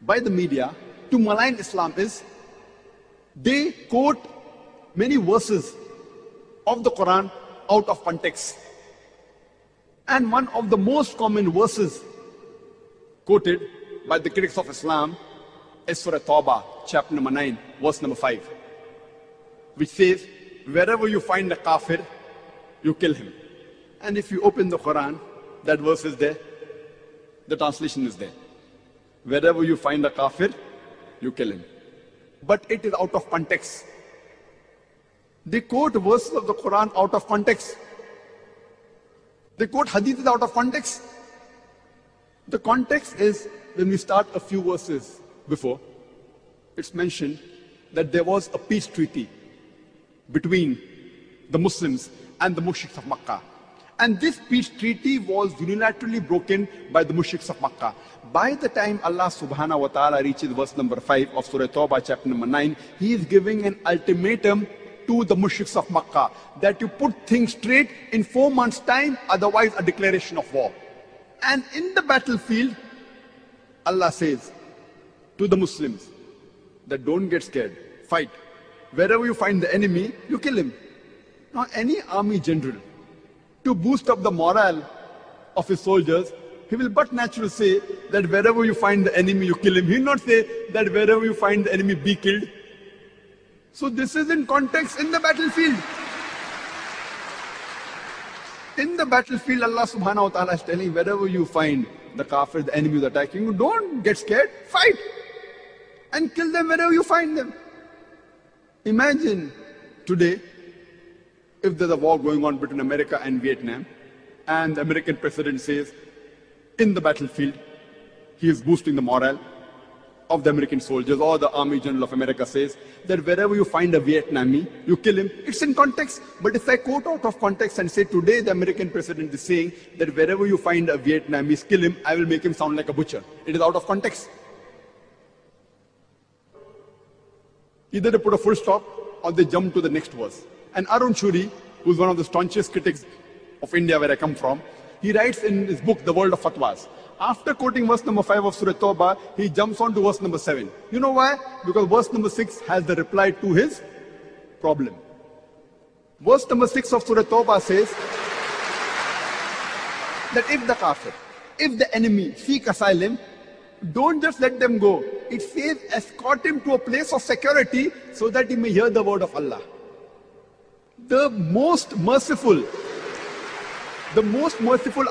by the media to malign Islam is they quote many verses of the Quran out of context. And one of the most common verses quoted by the critics of Islam is Surah Tawbah, chapter number 9, verse number 5, which says, wherever you find a kafir, you kill him. And if you open the Quran, that verse is there. The translation is there. Wherever you find a kafir, you kill him. But it is out of context. They quote verses of the Quran out of context. They quote hadiths out of context. The context is when we start a few verses before, it's mentioned that there was a peace treaty between the Muslims and the mushriks of Makkah. And this peace treaty was unilaterally broken by the mushriks of Makkah. By the time Allah subhanahu wa ta'ala reaches verse number 5 of Surah Tawbah, chapter number 9, He is giving an ultimatum to the mushriks of Makkah that you put things straight in 4 months' time, otherwise a declaration of war. And in the battlefield, Allah says to the Muslims that don't get scared, fight. Wherever you find the enemy, you kill him. Now, any army general, to boost up the morale of his soldiers, he will but naturally say that wherever you find the enemy, you kill him. He will not say that wherever you find the enemy, be killed. So this is in context in the battlefield. In the battlefield, Allah subhanahu wa ta'ala is telling, wherever you find the kafir, the enemy is attacking you, don't get scared, fight. And kill them wherever you find them. Imagine today, if there's a war going on between America and Vietnam, and the American president says, in the battlefield, he is boosting the morale of the American soldiers, or the Army General of America says that wherever you find a Vietnamese, you kill him. It's in context. But if I quote out of context and say today the American president is saying that wherever you find a Vietnamese, kill him, I will make him sound like a butcher. It is out of context. Either they put a full stop or they jump to the next verse. And Arun Shuri, who's one of the staunchest critics of India where I come from, he writes in his book, The World of Fatwas. After quoting verse number 5 of Surah Tawbah, he jumps on to verse number 7. You know why? Because verse number 6 has the reply to his problem. Verse number 6 of Surah Tawbah says that if the kafir, if the enemy seek asylum, don't just let them go. It says escort him to a place of security so that he may hear the word of Allah. The most merciful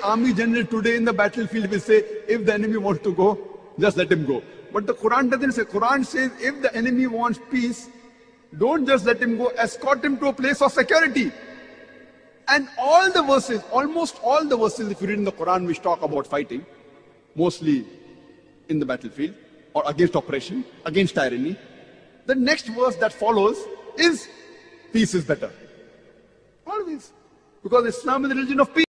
army general today in the battlefield will say, if the enemy wants to go, just let him go. But the Quran doesn't say. Quran says, if the enemy wants peace, don't just let him go, escort him to a place of security. And all the verses, almost all the verses, if you read in the Quran, which talk about fighting, mostly in the battlefield, or against oppression, against tyranny, the next verse that follows is, peace is better. Always. Because Islam is the religion of peace.